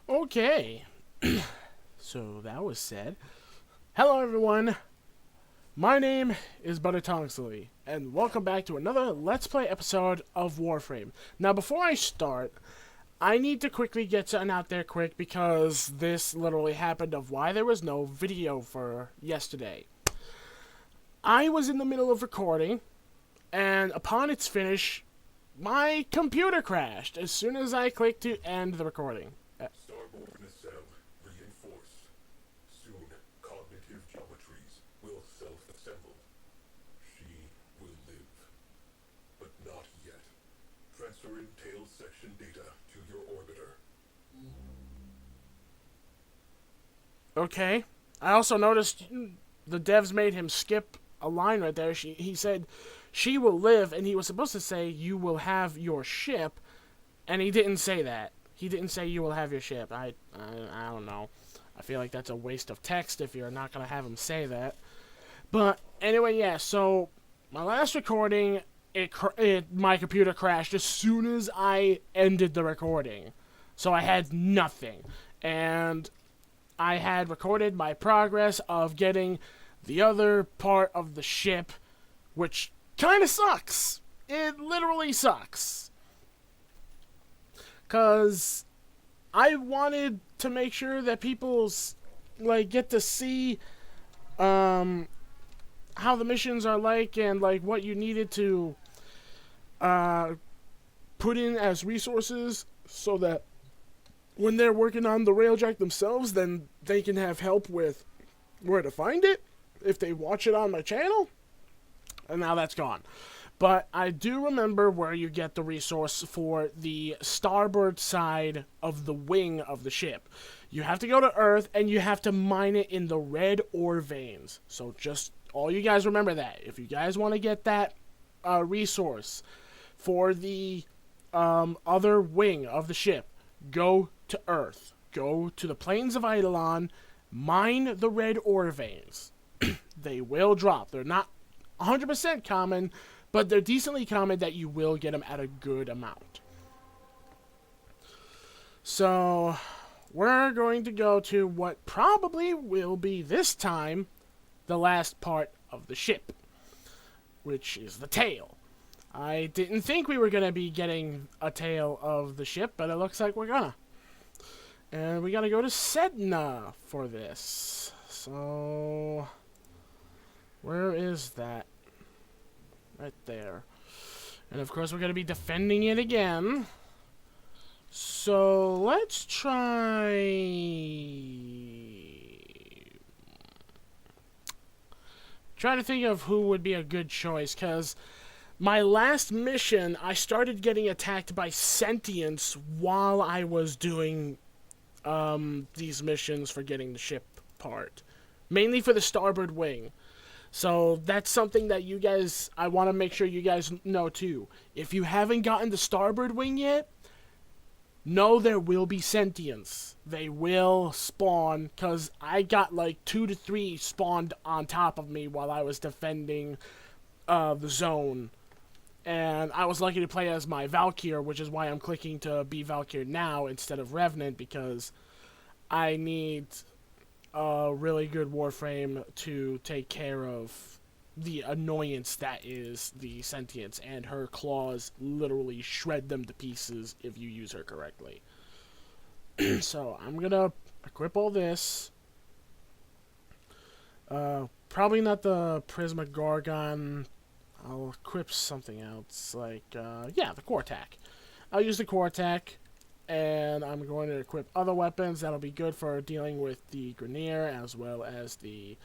Okay, so that was said. Hello everyone, my name is Tongsly, and welcome back to another Let's Play episode of Warframe. Now before I start, I need to quickly get something out there quick because this literally happened of why there was no video for yesterday. I was in the middle of recording, and upon its finish, my computer crashed as soon as I clicked to end the recording. Starborn nacelle reinforced. Soon, cognitive geometries will self-assemble. She will live. But not yet. Transferring tail section data to your orbiter. Okay. I also noticed the devs made him skip a line right there. He said, she will live, and he was supposed to say, you will have your ship, and he didn't say that. He didn't say you will have your ship. I don't know. I feel like that's a waste of text if you're not going to have him say that. But anyway, yeah, so my last recording, my computer crashed as soon as I ended the recording. So I had nothing. And I had recorded my progress of getting the other part of the ship, which kind of sucks. It literally sucks. Because I wanted to make sure that people's, get to see, how the missions are like and, what you needed to, put in as resources so that when they're working on the RailJack themselves, then they can have help with where to find it if they watch it on my channel. And now that's gone. But I do remember where you get the resource for the starboard side of the wing of the ship. You have to go to Earth, and you have to mine it in the red ore veins. So just, all you guys remember that. If you guys want to get that resource for the other wing of the ship, go to Earth. Go to the plains of Eidolon, mine the red ore veins. They will drop. They're not 100% common, but they're decently common that you will get them at a good amount. So, we're going to go to what probably will be this time the last part of the ship, which is the tail. I didn't think we were going to be getting a tail of the ship, but it looks like we're gonna. And we gotta go to Sedna for this. So, where is that? Right there. And of course we're going to be defending it again. So let's try to think of who would be a good choice, because my last mission I started getting attacked by sentients while I was doing these missions for getting the ship part, mainly for the starboard wing. So that's something that you guys, I want to make sure you guys know too. If you haven't gotten the starboard wing yet, know there will be sentients. They will spawn, because I got 2 to 3 spawned on top of me while I was defending the zone. And I was lucky to play as my Valkyr, which is why I'm clicking to be Valkyr now instead of Revenant, because I need a really good Warframe to take care of the annoyance that is the sentience, and her claws literally shred them to pieces if you use her correctly. So I'm gonna equip all this. Probably not the Prisma Gorgon. I'll equip something else, yeah, the Core Attack. I'll use the Core Attack. And I'm going to equip other weapons that'll be good for dealing with the Grineer, as well as the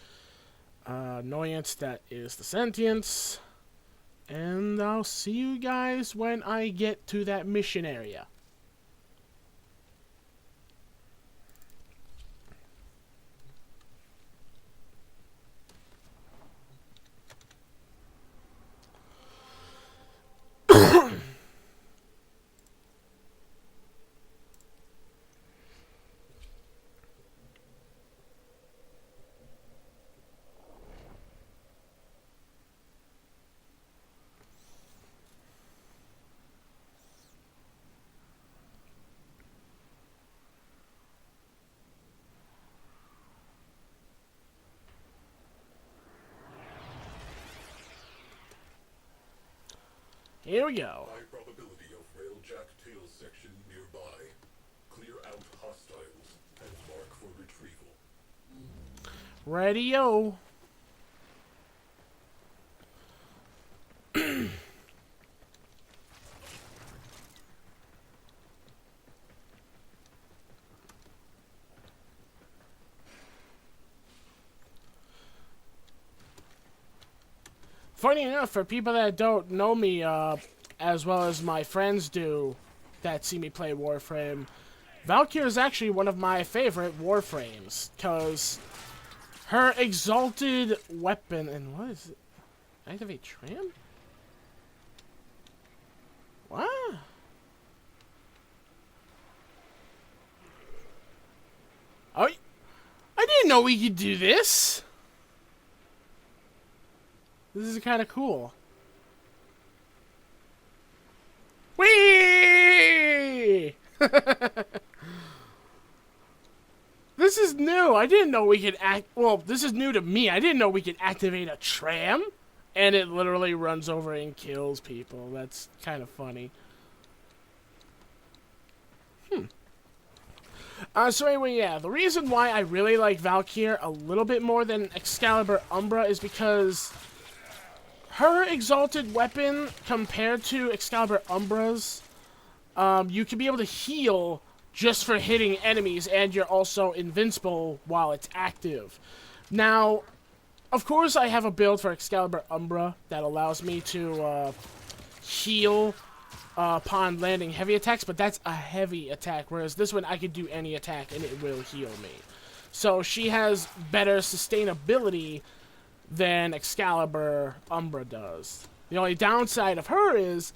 annoyance that is the sentience. And I'll see you guys when I get to that mission area. Here we go. High probability of RailJack tail section nearby. Clear out hostiles and mark for retrieval. Radio. Funny enough, for people that don't know me as well as my friends do that see me play Warframe, Valkyrie is actually one of my favorite Warframes, because her exalted weapon, and what is it? Activate tram? What? Oh, I didn't know we could do this. This is kind of cool. Whee! This is new. I didn't know we could well, this is new to me. I didn't know we could activate a tram. And it literally runs over and kills people. That's kind of funny. So anyway, yeah. The reason why I really like Valkyrie a little bit more than Excalibur Umbra is because her exalted weapon compared to Excalibur Umbra's, you can be able to heal just for hitting enemies, and you're also invincible while it's active. Now, of course, I have a build for Excalibur Umbra that allows me to heal upon landing heavy attacks, but that's a heavy attack, whereas this one I could do any attack and it will heal me. So she has better sustainability than Excalibur Umbra does. The only downside of her is,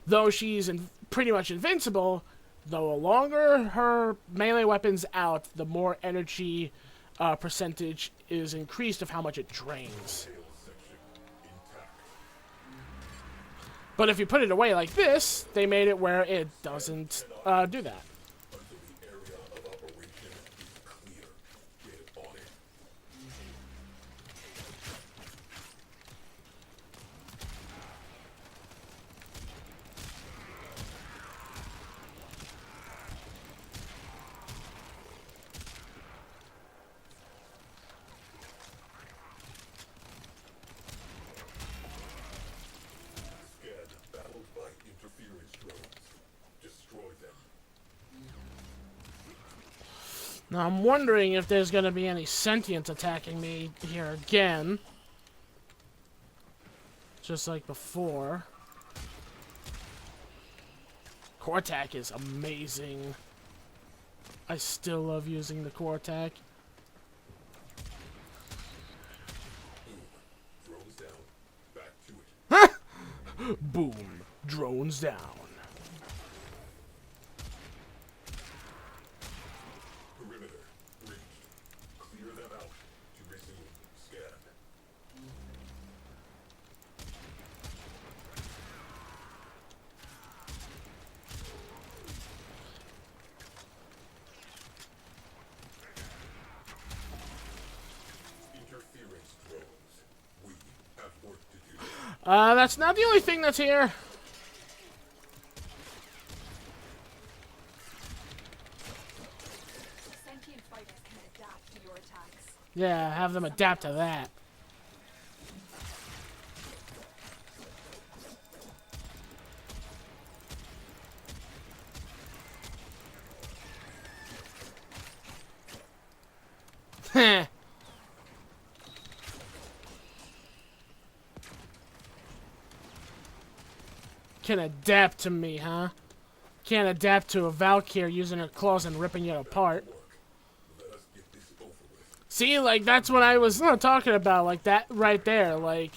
though she's pretty much invincible, the longer her melee weapon's out, the more energy percentage is increased of how much it drains. But if you put it away like this, they made it where it doesn't do that. Now I'm wondering if there's going to be any sentience attacking me here again. Just like before. Core attack is amazing. I still love using the core attack. Drones down. Back to it. Boom. Drones down. Perimeter reached. Clear them out to resume scan. Interference drones. We have work to do. That's not the only thing that's here. Sentient fighters can adapt to your attacks. Yeah, have them adapt to that. Heh. Can adapt to me, huh? Can't adapt to a Valkyrie using her claws and ripping it apart. Let us get this over with. See, like, that's what I was talking about, like, that right there, like,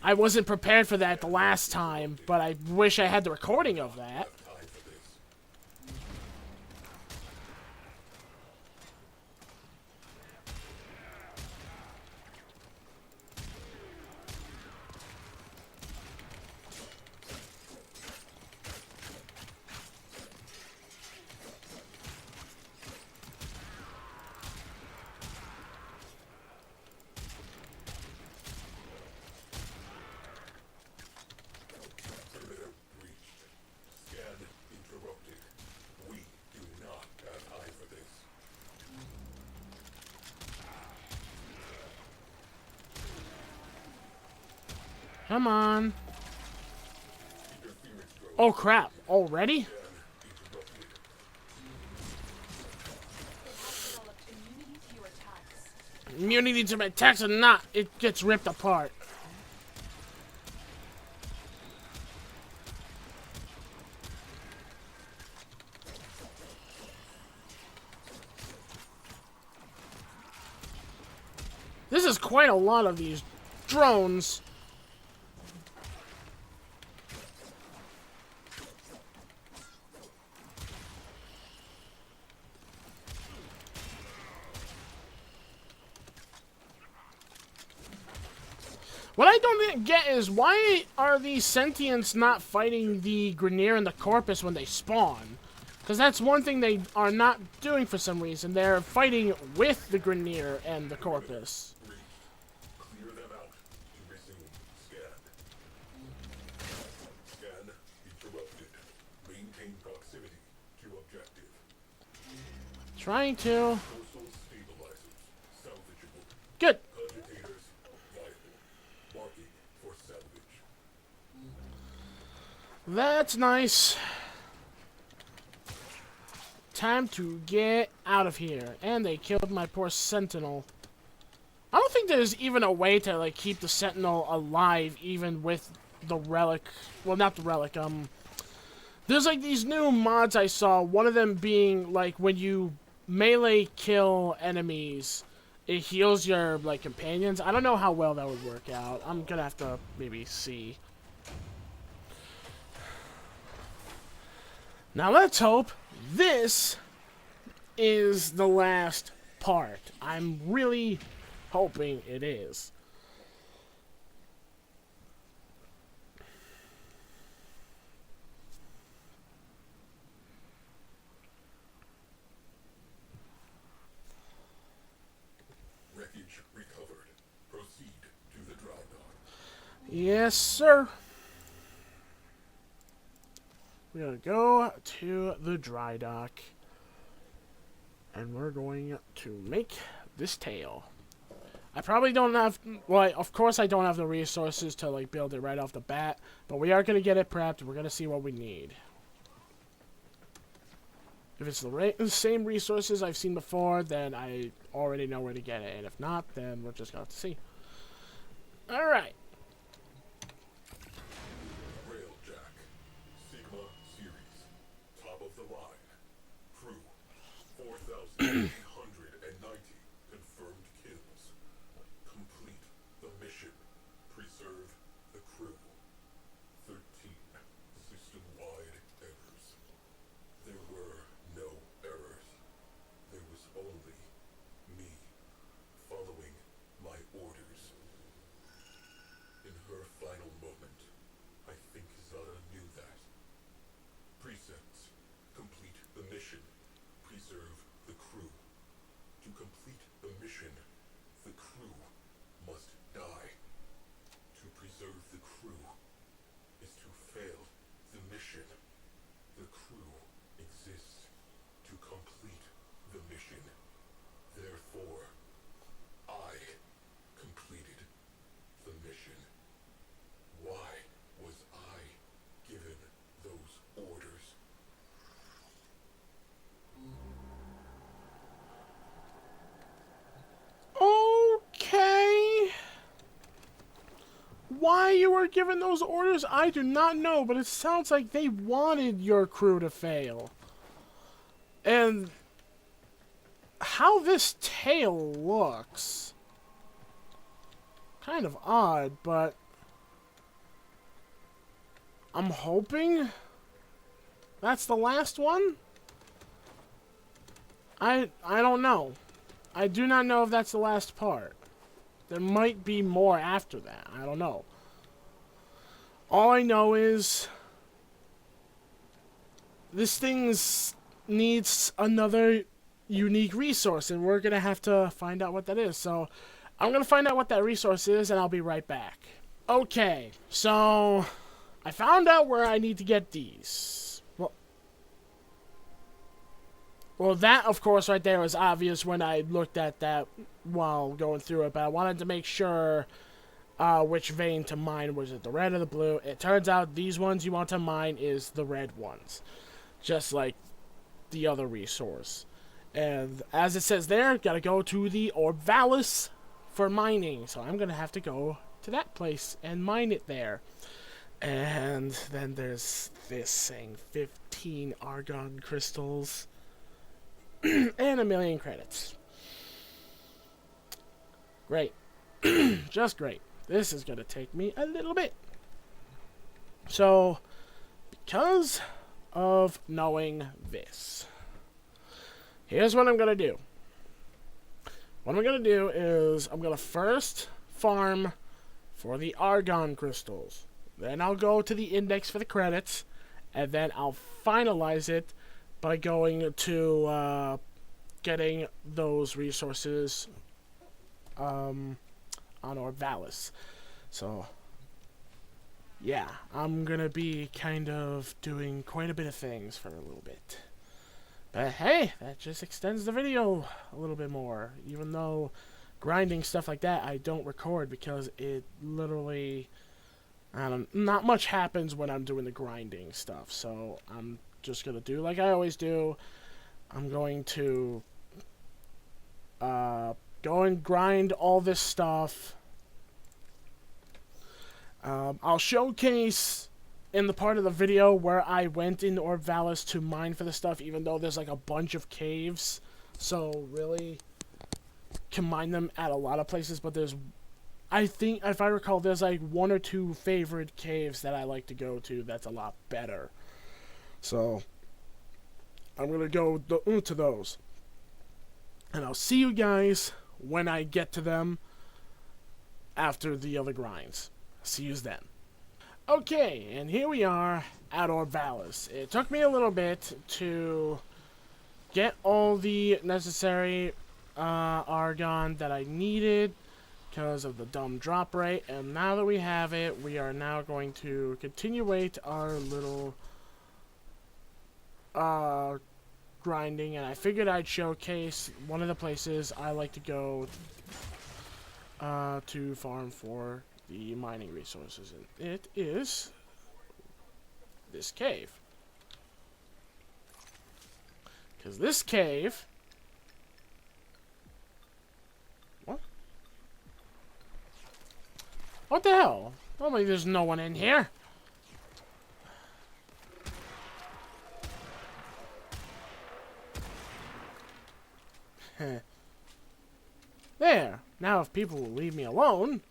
I wasn't prepared for that the last time, but I wish I had the recording of that. Time for this. Come on. Interference drone Oh, crap. Already? scan interrupted. They have developed immunity to your attacks. Immunity to my attacks or not, it gets ripped apart. This is quite a lot of these drones. What I don't get is why are these sentients not fighting the Grineer and the Corpus when they spawn? Because that's one thing they are not doing for some reason. They're fighting with the Grineer and the Corpus. Clear them out to resume scan. Scan interrupted. Maintain proximity to objective. Trying to. Coastal stabilizers salvageable. Good. Agitators viable. Marking for salvage. That's nice. Time to get out of here. And they killed my poor Sentinel. I don't think there's even a way to like keep the Sentinel alive even with the relic. Well, not the relic. There's like these new mods I saw. One of them being like when you melee kill enemies, it heals your like companions. I don't know how well that would work out. I'm gonna have to maybe see. Now let's hope this is the last part. I'm really hoping it is. Wreckage recovered. Proceed to the dry dock. Yes, sir. We're gonna go to the dry dock. And we're going to make this tail. I probably don't have, well, of course I don't have the resources to like build it right off the bat, but we are going to get it prepped. We're going to see what we need. If it's the same resources I've seen before, then I already know where to get it. And if not, then we're just going to have to see. Alright. RailJack. Sigma series. Top of the line. Crew. 4,890 confirmed kills. Complete the mission. Preserve the crew. 13 system-wide errors. There were no errors. There was only me following my orders. In her final moment, I think Zara knew that. Precepts. Complete the mission. Preserve the crew. To complete the mission, the crew must die. To preserve the crew is to fail the mission. The crew exists to complete the mission. Therefore, I completed the mission. Why was I given those orders? Okay. Why you were given those orders, I do not know, but it sounds like they wanted your crew to fail. And how this tail looks, kind of odd, but I'm hoping that's the last one? I don't know. I do not know if that's the last part. There might be more after that. I don't know. All I know is this thing needs another unique resource, and we're going to have to find out what that is. So I'm going to find out what that resource is, and I'll be right back. Okay, so I found out where I need to get these. Well, that, of course, right there was obvious when I looked at that while going through it, but I wanted to make sure which vein to mine. Was it the red or the blue? It turns out these ones you want to mine is the red ones, just like the other resource. And as it says there, gotta go to the Orvalis for mining. So I'm gonna have to go to that place and mine it there. And then there's this saying 15 argon crystals and 1,000,000 credits. Great. Just great. This is going to take me a little bit. So, because of knowing this, here's what I'm going to do. What I'm going to do is I'm going to first farm for the argon crystals. Then I'll go to the index for the credits, and then I'll finalize it by going to getting those resources on Orvalis. So, yeah, I'm gonna be kind of doing quite a bit of things for a little bit. But hey, that just extends the video a little bit more, even though grinding stuff like that I don't record because it literally... not much happens when I'm doing the grinding stuff, so I'm just going to do like I always do. I'm going to go and grind all this stuff. I'll showcase in the part of the video where I went in Orvalis to mine for the stuff, even though there's like a bunch of caves, so really can mine them at a lot of places, but there's... I think, if I recall, there's like 1 or 2 favorite caves that I like to go to that's a lot better. So, I'm going to go to those. And I'll see you guys when I get to them after the other grinds. See you then. Okay, and here we are at Orvalis. It took me a little bit to get all the necessary argon that I needed, because of the dumb drop rate, and now that we have it, we are now going to continuate our little grinding, and I figured I'd showcase one of the places I like to go to farm for the mining resources, and it is this cave. Because this cave... What the hell? Normally there's no one in here. There. Now if people will leave me alone,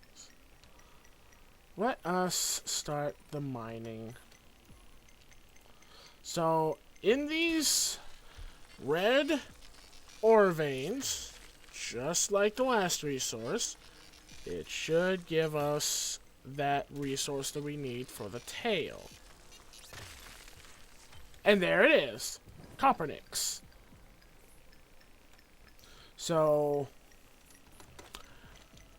let us start the mining. So, in these red ore veins, just like the last resource, it should give us that resource that we need for the tail. And there it is. Copernix. So,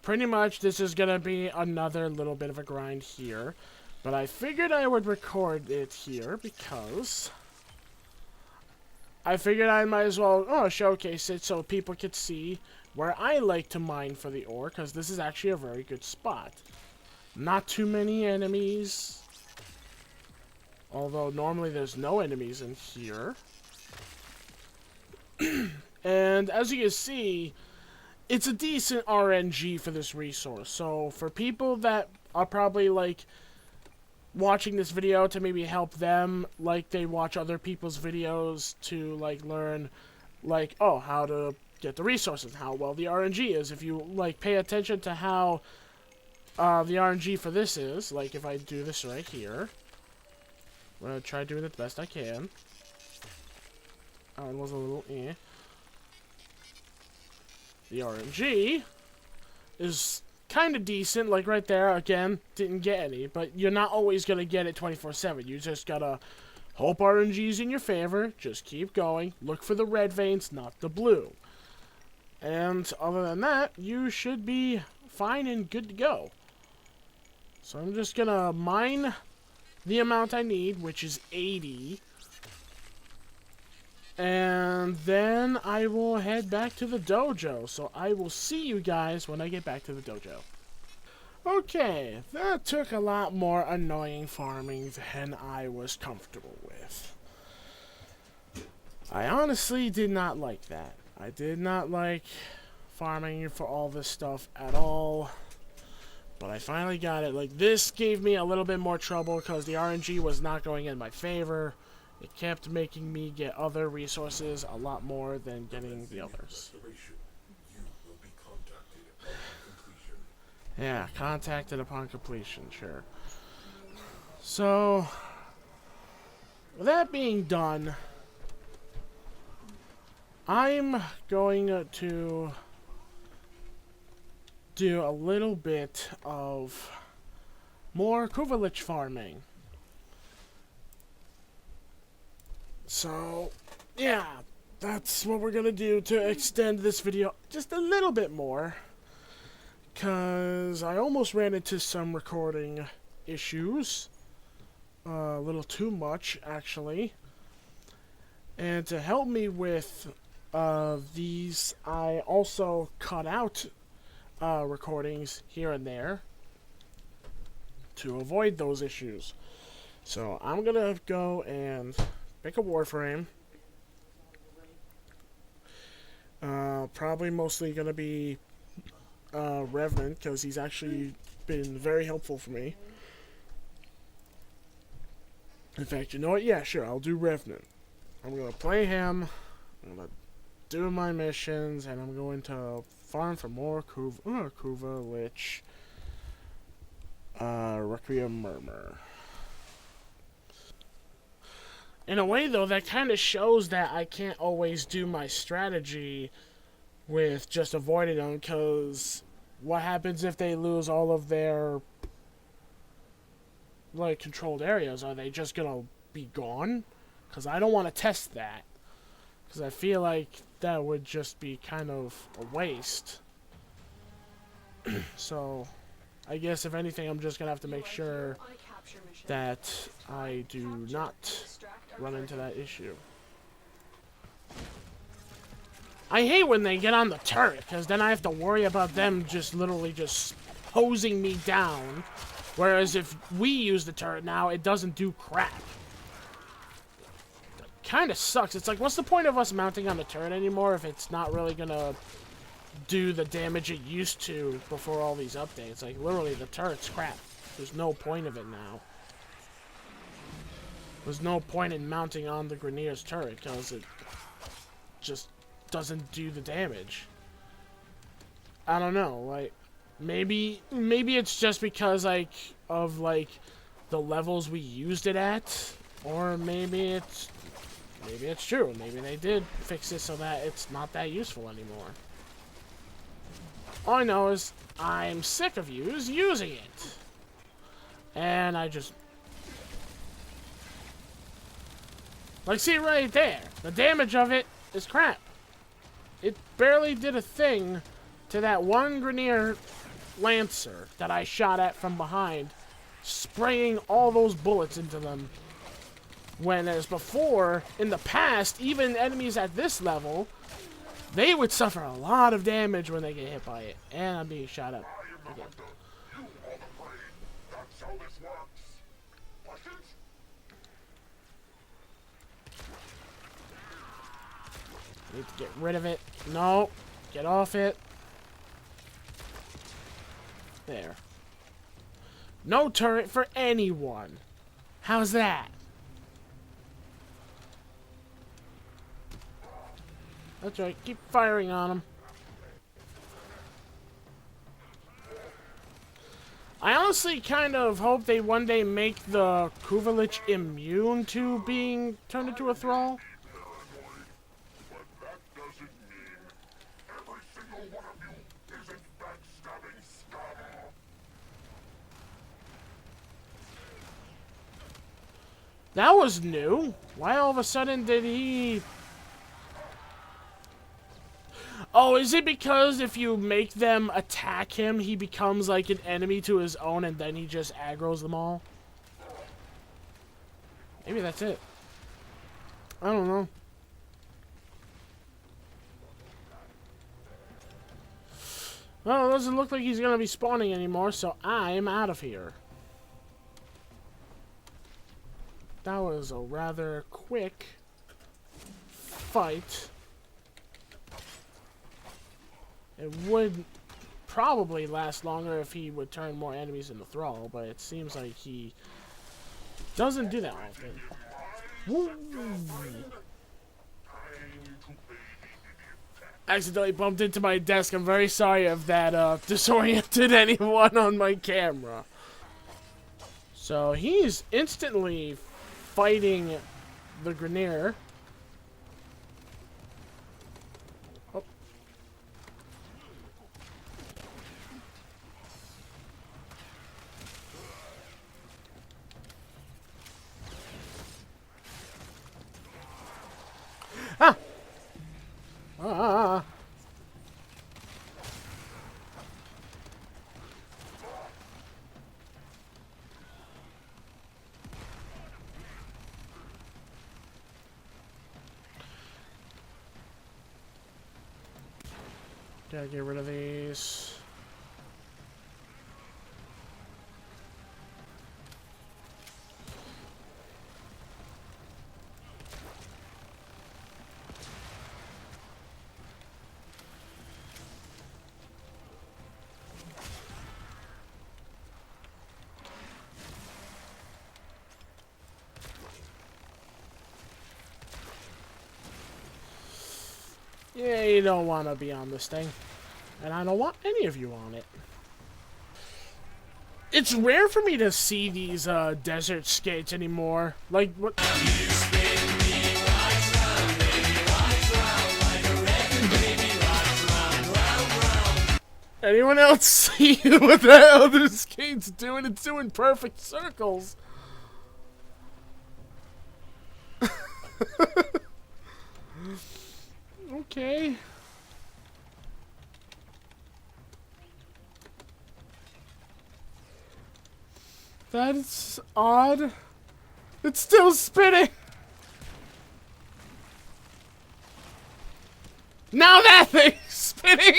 pretty much this is going to be another little bit of a grind here. But I figured I would record it here because I figured I might as well showcase it so people could see where I like to mine for the ore, because this is actually a very good spot. Not too many enemies, although normally there's no enemies in here. And as you can see, it's a decent RNG for this resource. So for people that are probably like watching this video to maybe help them, like they watch other people's videos to like learn like, oh, how to get the resources, how well the RNG is. If you like pay attention to how the RNG for this is, like if I do this right here, I'm gonna try doing it the best I can. It was a little The RNG is kind of decent, like right there, again, didn't get any, but you're not always gonna get it 24/7. You just gotta hope RNG's in your favor, just keep going, look for the red veins, not the blue. And other than that, you should be fine and good to go. So I'm just gonna mine the amount I need, which is 80. And then I will head back to the dojo. So I will see you guys when I get back to the dojo. Okay, that took a lot more annoying farming than I was comfortable with. I honestly did not like that. I did not like farming for all this stuff at all. But I finally got it. Like, this gave me a little bit more trouble because the RNG was not going in my favor. It kept making me get other resources a lot more than getting the others. You will be contacted upon completion. Yeah, contacted upon completion, sure. So, with that being done, I'm going to do a little bit of more Kuva Lich farming. So, yeah, that's what we're going to do to extend this video just a little bit more. Because I almost ran into some recording issues. A little too much, actually. And to help me with these, I also cut out recordings here and there to avoid those issues. So I'm going to go and pick a Warframe. Probably mostly going to be Revenant, because he's actually been very helpful for me. In fact, you know what? Yeah, sure, I'll do Revenant. I'm going to play him, I'm going to do my missions, and I'm going to farm for more Kuva Lich Requiem Murmur. In a way, though, that kind of shows that I can't always do my strategy with just avoiding them, because what happens if they lose all of their, like, controlled areas? Are they just gonna be gone? Because I don't want to test that, because I feel like that would just be kind of a waste. So, I guess if anything, I'm just gonna have to make sure that I do not run into that issue. I hate when they get on the turret, because then I have to worry about them just literally just hosing me down. Whereas if we use the turret now, it doesn't do crap. Kind of sucks. It's like, what's the point of us mounting on the turret anymore if it's not really gonna do the damage it used to before all these updates? Like, literally, the turret's crap. There's no point of it now. There's no point in mounting on the Grenier's turret, because it just doesn't do the damage. I don't know, like, maybe it's just because, like, of, like, the levels we used it at, or maybe it's true. Maybe they did fix it so that it's not that useful anymore. All I know is I'm sick of using it. And I just... Like, see right there. The damage of it is crap. It barely did a thing to that one Grenier Lancer that I shot at from behind, spraying all those bullets into them. When, as before, in the past, even enemies at this level, they would suffer a lot of damage when they get hit by it. And I'm being shot at again. Need to get rid of it. No. Get off it. There. No turret for anyone. How's that? That's right. Keep firing on them. I honestly kind of hope they one day make the Kuva Lich immune to being turned into a thrall. That was new. Why all of a sudden did he... Oh, is it because if you make them attack him, he becomes like an enemy to his own and then he just aggroes them all? Maybe that's it. I don't know. Well, it doesn't look like he's gonna be spawning anymore, so I'm out of here. That was a rather quick fight. It would probably last longer if he would turn more enemies into thrall, but it seems like he doesn't do that often. Woo. Accidentally bumped into my desk. I'm very sorry if that disoriented anyone on my camera. So he's instantly fighting the Grineer. Oh. Ah! Ah! Gotta get rid of these. Yeah, you don't want to be on this thing. And I don't want any of you on it. It's rare for me to see these desert skates anymore. Like, what? Anyone else see what that other skate's doing? It's doing perfect circles. Okay. That's odd. It's still spinning. Now that thing's spinning.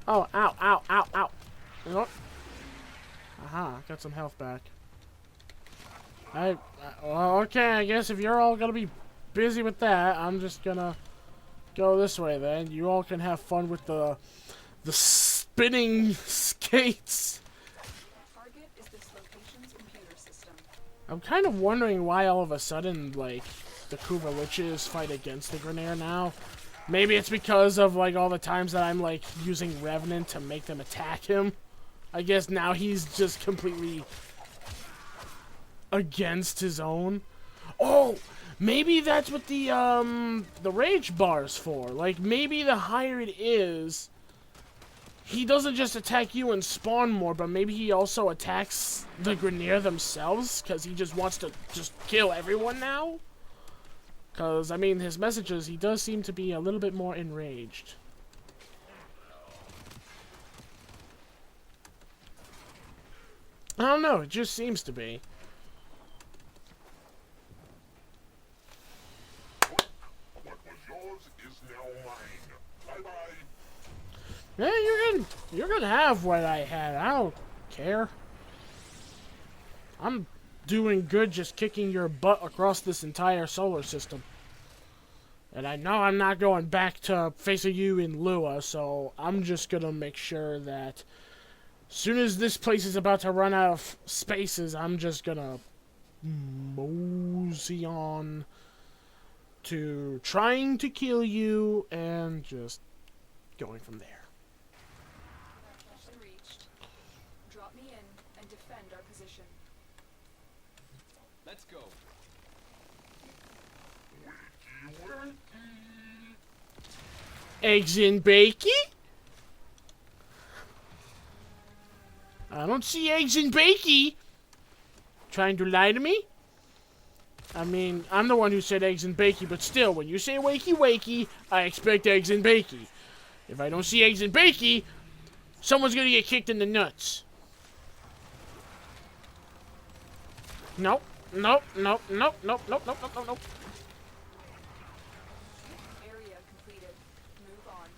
Oh, ow, ow, ow, ow. You know what? Aha, got some health back. Well, okay, I guess if you're all gonna be busy with that, I'm just gonna go this way then. You all can have fun with the spinning skates. Target is this location's computer system. I'm kind of wondering why all of a sudden, like, the Kuva Liches fight against the Grineer now. Maybe it's because of, like, all the times that I'm, like, using Revenant to make them attack him. I guess now he's just completely against his own. Oh! Maybe that's what the rage bar's for. Like, maybe the higher it is, he doesn't just attack you and spawn more, but maybe he also attacks the Grineer themselves, because he just wants to just kill everyone now? Because, I mean, his messages, he does seem to be a little bit more enraged. I don't know, it just seems to be. Yeah, you're gonna have what I had. I don't care. I'm doing good just kicking your butt across this entire solar system. And I know I'm not going back to facing you in Lua, so I'm just gonna make sure that as soon as this place is about to run out of spaces, I'm just gonna mosey on to trying to kill you and just going from there. Location reached. Drop me in and defend our position. Let's go. Eggs and bacon? I don't see eggs and bacon. Trying to lie to me? I mean, I'm the one who said eggs and bacon, but still, when you say wakey wakey, I expect eggs and bacon. If I don't see eggs and bacon, someone's gonna get kicked in the nuts. Nope. Nope. Nope. Nope. Nope. Nope. Nope. Nope. Nope. Area completed. Move on.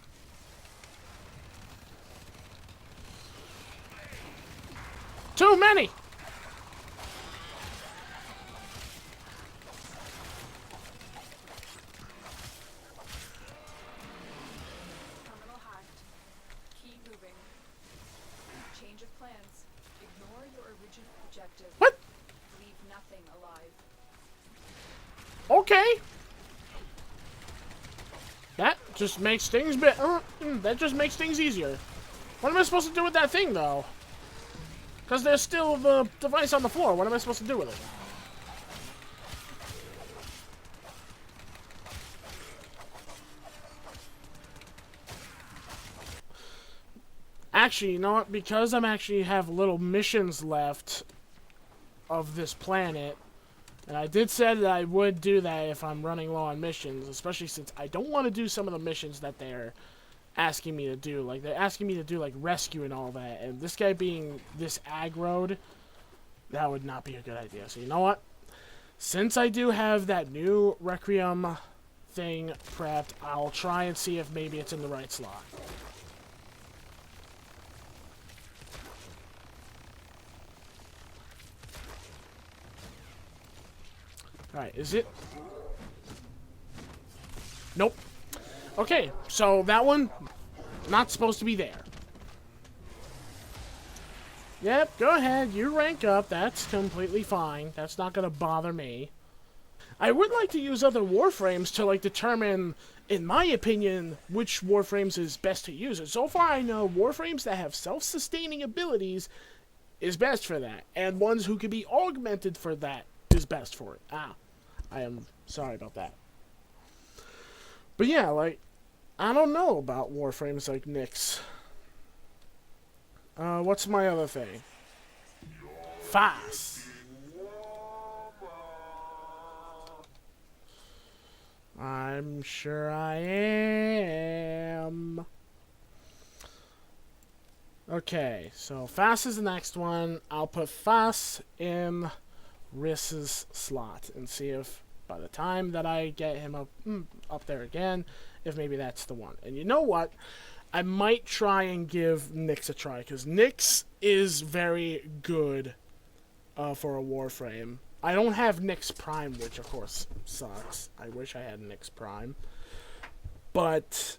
too many! Terminal hacked. Keep moving. Change of plans. Ignore your original objective. What? Leave nothing alive. Okay. That just makes things that just makes things easier. What am I supposed to do with that thing, though? Because there's still the device on the floor. What am I supposed to do with it? Actually, you know what? Because I'm actually have little missions left of this planet, and I did say that I would do that if I'm running low on missions, especially since I don't want to do some of the missions that they're asking me to do. Like, they're asking me to do, like, rescue and all that, and this guy being this aggroed, that would not be a good idea. So, you know what? Since I do have that new Requiem thing prepped, I'll try and see if maybe it's in the right slot. Alright, is it? Nope. Okay, so that one, not supposed to be there. Yep, go ahead, you rank up, that's completely fine. That's not gonna bother me. I would like to use other Warframes to, like, determine, in my opinion, which Warframes is best to use. And so far I know Warframes that have self-sustaining abilities is best for that. And ones who can be augmented for that is best for it. I am sorry about that. But yeah, like, I don't know about Warframes like Nyx. What's my other thing? Fast. I'm sure I am. Okay, so Fast is the next one. I'll put Fast in Riss's slot and see if by the time that I get him up there again, if maybe that's the one. And you know what? I might try and give Nyx a try, because Nyx is very good for a Warframe. I don't have Nyx Prime, which of course sucks. I wish I had Nyx Prime. But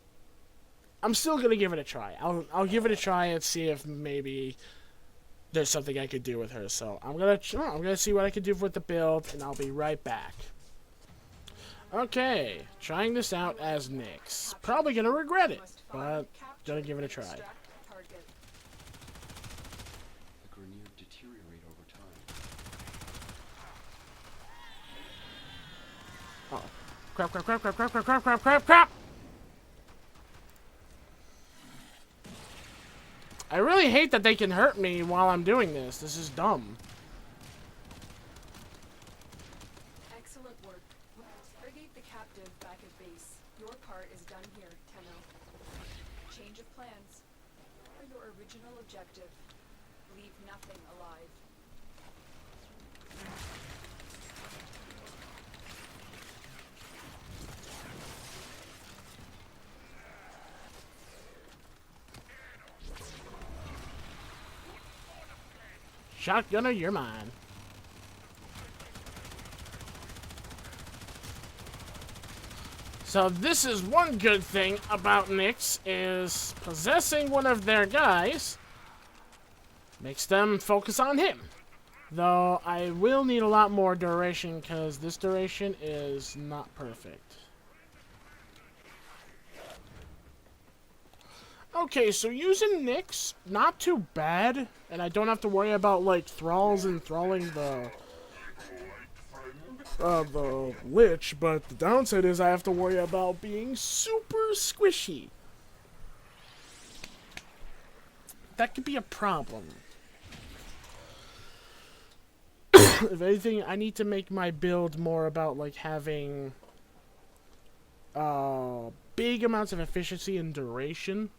I'm still going to give it a try. I'll give it a try and see if maybe there's something I could do with her. So I'm gonna see what I can do with the build, and I'll be right back. Okay, trying this out as Nyx. Probably gonna regret it, but gonna give it a try. Target. The Grineer deteriorate over time. Oh, crap! I really hate that they can hurt me while I'm doing this. This is dumb. Excellent work. Frigate the captive back at base. Your part is done here, Tenno. Change of plans. For your original objective. Leave nothing alive. Shotgunner, you're mine. So this is one good thing about Nyx, is possessing one of their guys makes them focus on him. Though I will need a lot more duration, because this duration is not perfect. Okay, so using Nyx, not too bad, and I don't have to worry about, like, thralls enthralling the Lich, but the downside is I have to worry about being super squishy. That could be a problem. If anything, I need to make my build more about, like, having big amounts of efficiency and duration.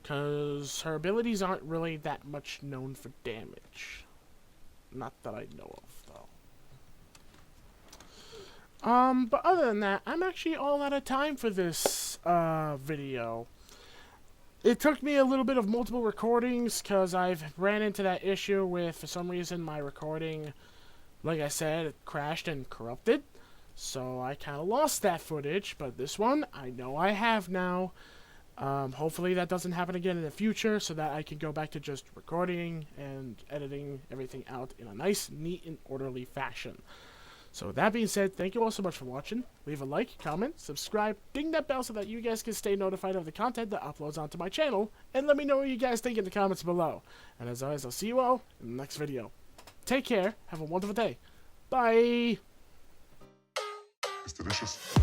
Because her abilities aren't really that much known for damage. Not that I know of, though. But other than that, I'm actually all out of time for this video. It took me a little bit of multiple recordings because I've ran into that issue with, for some reason, my recording, like I said, it crashed and corrupted. So I kind of lost that footage, but this one, I know I have now. Hopefully that doesn't happen again in the future so that I can go back to just recording and editing everything out in a nice, neat, and orderly fashion. So with that being said, thank you all so much for watching. Leave a like, comment, subscribe, ding that bell so that you guys can stay notified of the content that uploads onto my channel, and let me know what you guys think in the comments below. And as always, I'll see you all in the next video. Take care, have a wonderful day. Bye! It's delicious.